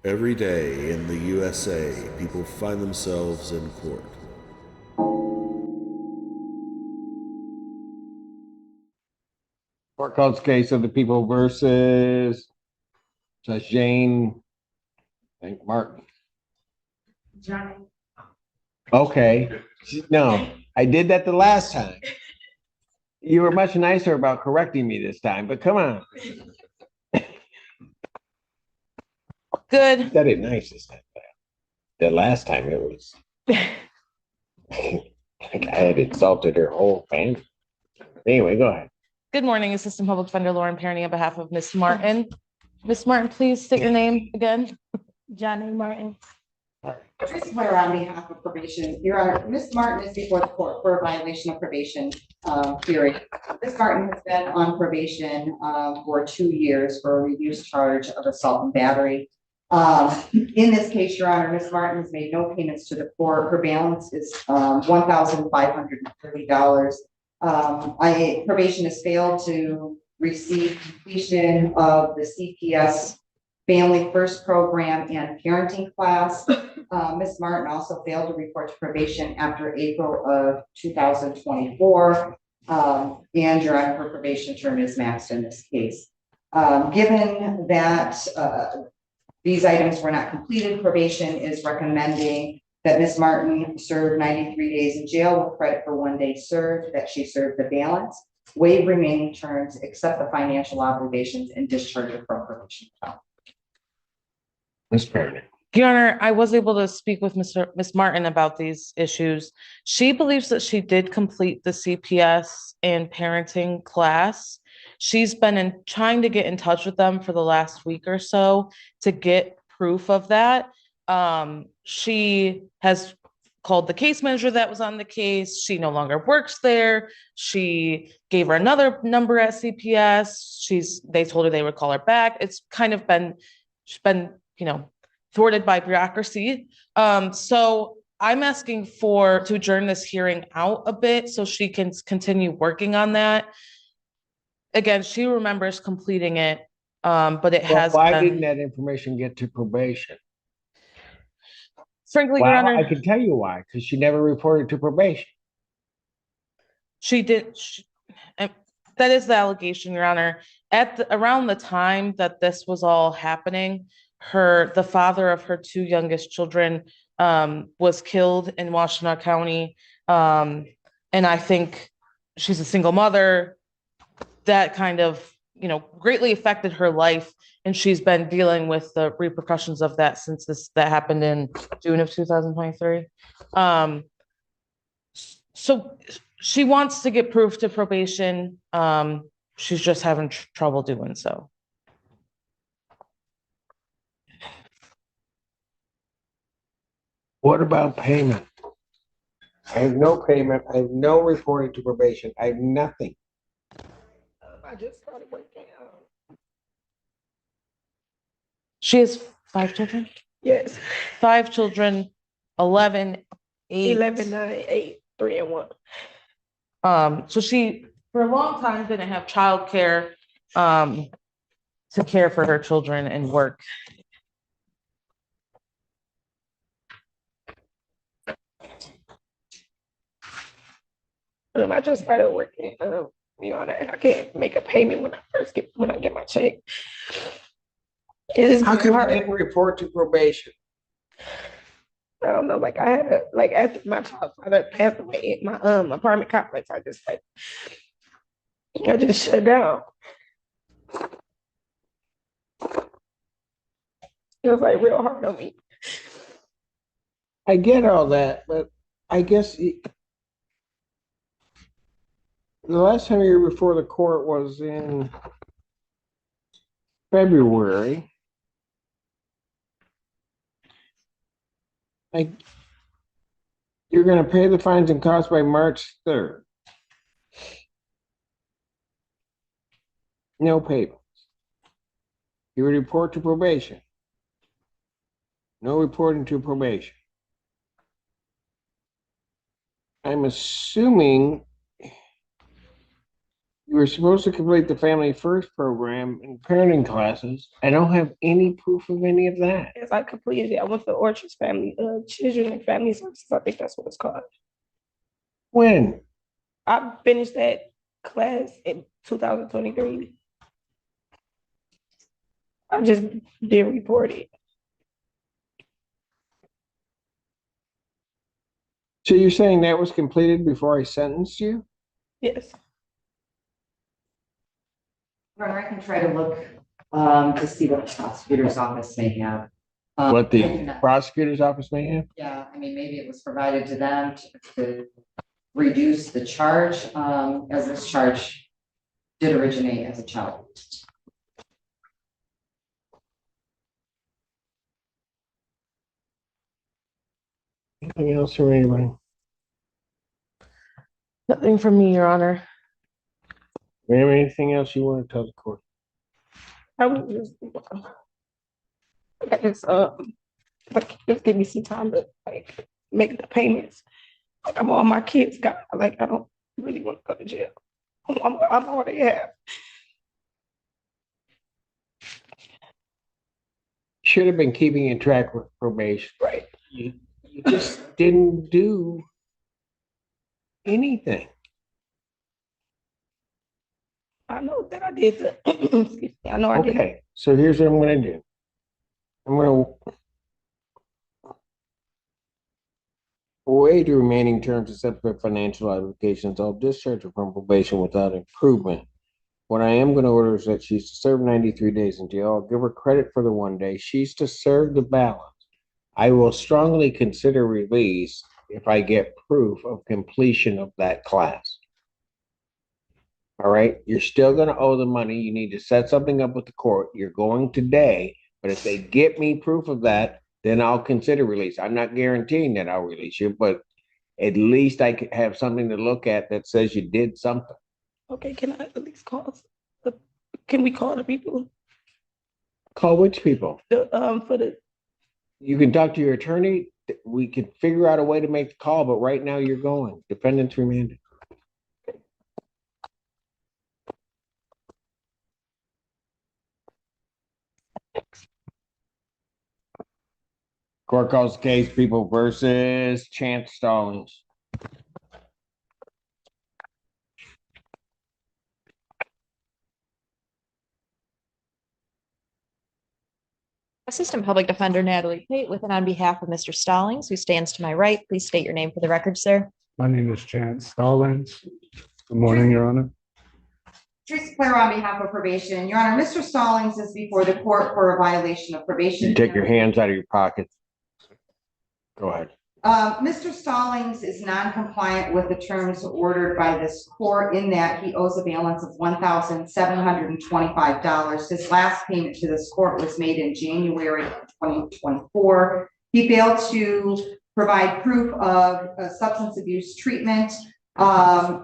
Every day in the USA, people find themselves in court. Court calls case of the people versus Judge Jane Martin. Johnny. Okay. No, I did that the last time. You were much nicer about correcting me this time, but come on. Good. Said it nice this time. The last time it was like I had insulted her whole family. Anyway, go ahead. Good morning, Assistant Public Defender Lauren Perny on behalf of Ms. Martin. Ms. Martin, please state your name again. Johnny Martin. Chris Blair on behalf of probation. Your Honor, Ms. Martin is before the court for a violation of probation hearing. Ms. Martin has been on probation for 2 years for a reduced charge of assault and battery. In this case, Your Honor, Ms. Martin has made no payments to the court. Her balance is $1,530. Probation has failed to receive completion of the CPS Family First Program and Parenting class. Ms. Martin also failed to report to probation after April of 2024. And Your Honor, her probation term is maxed in this case. Given that these items were not completed, probation is recommending that Ms. Martin serve 93 days in jail with credit for 1 day served, that she served the balance, waive remaining terms, accept the financial obligations, and discharge her from probation. Ms. Perny. Your Honor, I was able to speak with Ms. Martin about these issues. She believes that she did complete the CPS and parenting class. She's been trying to get in touch with them for the last week or so to get proof of that. She has called the case manager that was on the case. She no longer works there. She gave her another number at CPS. They told her they would call her back. It's kind of she's been, thwarted by bureaucracy. So I'm asking to adjourn this hearing out a bit so she can continue working on that. Again, she remembers completing it, but it has Why been. didn't that information get to probation? Frankly, Your Honor, I can tell you why, because she never reported to probation. she did. That is the allegation, Your Honor. Around the time that this was all happening, the father of her 2 youngest children was killed in Washtenaw County. And I think she's a single mother. That kind of, greatly affected her life. And she's been dealing with the repercussions of that since that happened in June of 2023. So she wants to get proof to probation. She's just having trouble doing so. What about payment? I have no payment. I have no reporting to probation. I have nothing. I just started working out. She has 5 children? Yes. 5 children, 11, 8. 11, 9, 8, 3, and 1. So she, for a long time, didn't have childcare to care for her children and work. I just started working. I can't make a payment when I get my check. It is How come hard. I didn't report to probation? I don't know. Like I had after my child's father passed away in my apartment complex, I just shut down. It was real hard on me. I get all that, but I guess the last time you were before the court was in February. You're going to pay the fines and costs by March 3rd. No payments. You would report to probation. No reporting to probation. I'm assuming you you were supposed to complete the Family First program and parenting classes. I don't have any proof of any of that. As I completed it, I went to Orchard's Family, Children and Family Services. I think that's what it's called. When? I finished that class in 2023. I just didn't report it. So you're saying that was completed before I sentenced you? Yes. Runner, I can try to look, to see what the prosecutor's office may have. What I the do not- prosecutor's office may have? Yeah, I mean, maybe it was provided to them to reduce the charge, as this charge did originate as a child. Anything else from anybody? Nothing from me, Your Honor. Do you have anything else you want to tell the court? I was just, I just, like, just give me some time to like make the payments. Like, I'm all my kids got, like, I don't really want to go to jail. I'm already have. Should have been keeping in track with probation. Right. You just didn't do anything. I know that I did the, excuse me, I know I did. Okay, so here's what I'm gonna do. I'm gonna waive the remaining terms except for financial obligations. I'll discharge her from probation without improvement. What I am gonna order is that she's to serve 93 days in jail. I'll give her credit for the 1 day. She's to serve the balance. I will strongly consider release if I get proof of completion of that class. All right, you're still gonna owe the money. You need to set something up with the court. You're going today, but if they get me proof of that, then I'll consider release. I'm not guaranteeing that I'll release you, but at least I could have something to look at that says you did something. Okay, can I at least call, can we call the people, Call which people? for the, You can talk to your attorney. We can figure out a way to make the call, but right now you're going. Defendant's remanded. Court calls the case People versus Chance Stallings. Assistant Public Defender Natalie Pate with and on behalf of Mr. Stallings, who stands to my right. Please state your name for the record, sir. My name is Chance Stallings. Good morning, Your Honor. Teresa Claire on behalf of probation. Your Honor, Mr. Stallings is before the court for a violation of probation. Take your hands out of your pockets. Go ahead. Mr. Stallings is non-compliant with the terms ordered by this court in that he owes a balance of $1,725. His last payment to this court was made in January of 2024. He failed to provide proof of substance abuse treatment.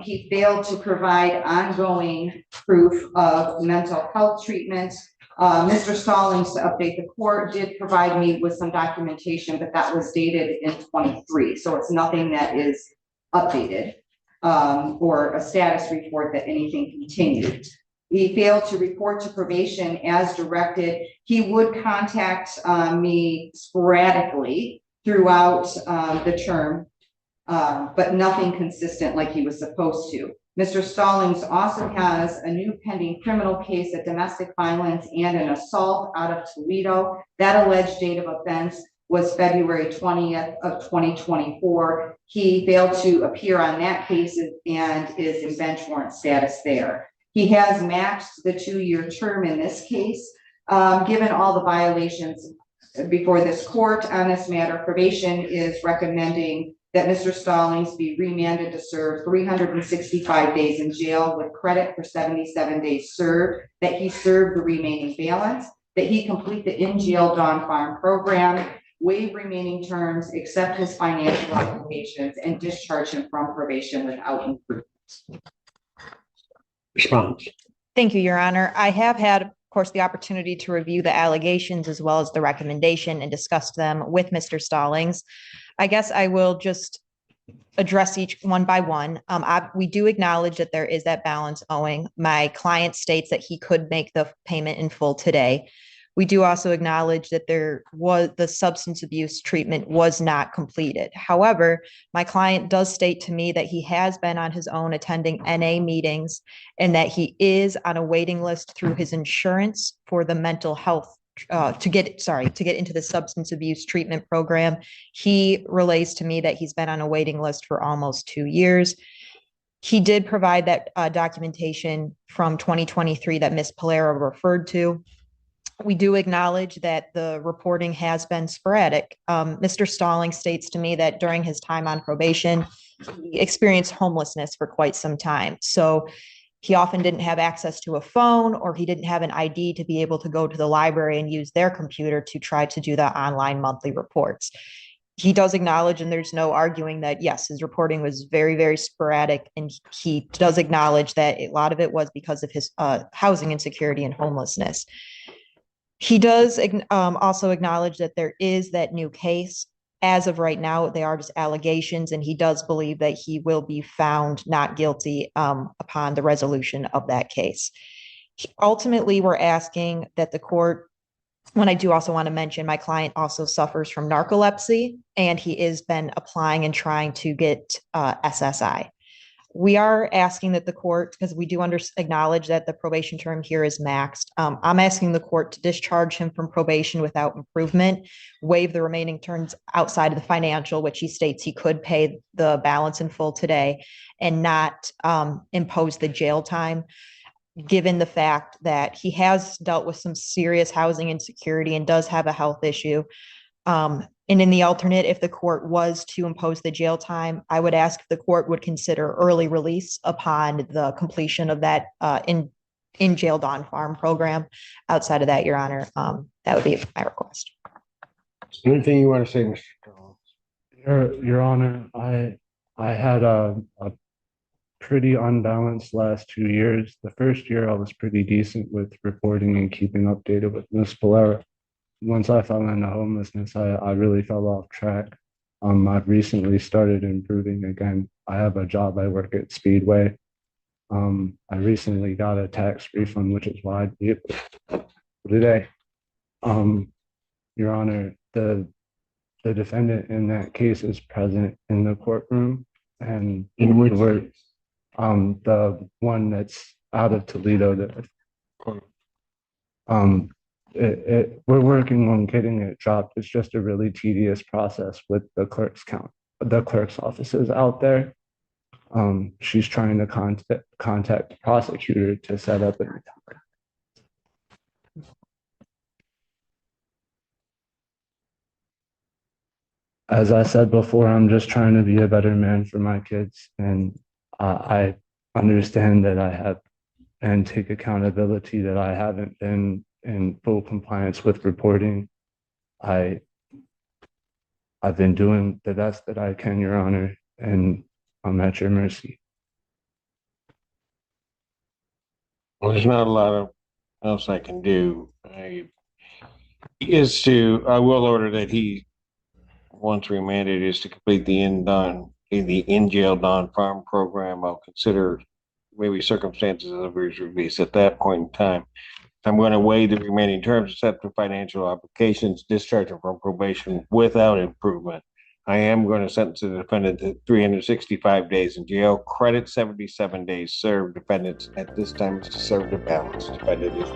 He failed to provide ongoing proof of mental health treatment. Mr. Stallings, to update the court, did provide me with some documentation, but that was dated in 23. So it's nothing that is updated or a status report that anything continued. He failed to report to probation as directed. He would contact me sporadically throughout the term, but nothing consistent like he was supposed to. Mr. Stallings also has a new pending criminal case of domestic violence and an assault out of Toledo. That alleged date of offense was February 20th of 2024. He failed to appear on that case and is in bench warrant status there. He has matched the 2-year term in this case. Given all the violations before this court on this matter, probation is recommending that Mr. Stallings be remanded to serve 365 days in jail with credit for 77 days served, that he serve the remaining balance, that he complete the in-jail Dawn Farm program, waive remaining terms, accept his financial obligations, and discharge him from probation without improvements. Response. Thank you, Your Honor. I have had, of course, the opportunity to review the allegations as well as the recommendation and discuss them with Mr. Stallings. I guess I will just address each one by one. We do acknowledge that there is that balance owing. My client states that he could make the payment in full today. We do also acknowledge that the substance abuse treatment was not completed. However, my client does state to me that he has been on his own attending NA meetings and that he is on a waiting list through his insurance for the mental health to get into the substance abuse treatment program. He relays to me that he's been on a waiting list for almost 2 years. He did provide that documentation from 2023 that Ms. Polero referred to. We do acknowledge that the reporting has been sporadic. Mr. Stallings states to me that during his time on probation, he experienced homelessness for quite some time. So he often didn't have access to a phone, or he didn't have an ID to be able to go to the library and use their computer to try to do the online monthly reports. He does acknowledge, and there's no arguing that, yes, his reporting was very, very sporadic. And he does acknowledge that a lot of it was because of his housing insecurity and homelessness. He does also acknowledge that there is that new case. As of right now, they are just allegations, and he does believe that he will be found not guilty upon the resolution of that case. Ultimately, we're asking that the court, when I do also want to mention, my client also suffers from narcolepsy, and he has been applying and trying to get SSI. We are asking that the court, because we do acknowledge that the probation term here is maxed. I'm asking the court to discharge him from probation without improvement, waive the remaining terms outside of the financial, which he states he could pay the balance in full today, and not impose the jail time, given the fact that he has dealt with some serious housing insecurity and does have a health issue. And in the alternate, if the court was to impose the jail time, I would ask if the court would consider early release upon the completion of that in jail Dawn Farm program. Outside of that, Your Honor, that would be my request. Anything you want to say, Mr. Stallings? Your Honor, I had a pretty unbalanced last 2 years. The first year I was pretty decent with reporting and keeping updated with Ms. Polero. Once I fell into homelessness, I really fell off track. I've recently started improving again. I have a job. I work at Speedway. I recently got a tax refund, which is why I'd be able today. Your Honor, the defendant in that case is present in the courtroom, and In which the one that's out of Toledo. We're working on getting it dropped. It's just a really tedious process with the clerk's offices out there. She's trying to contact the prosecutor to set up an. As I said before, I'm just trying to be a better man for my kids, and I understand that I have and take accountability that I haven't been in full compliance with reporting. I've been doing the best that I can, Your Honor, and I'm at your mercy. Well, there's not a lot else I can do. I will order that he, once remanded, is to complete the in jail Dawn Farm program. I'll consider maybe circumstances of his release at that point in time. I'm going to waive the remaining terms, except for financial obligations, discharge him from probation without improvement. I am going to sentence the defendant to 365 days in jail, credit 77 days served. Defendants at this time is to serve the balance. Defendant is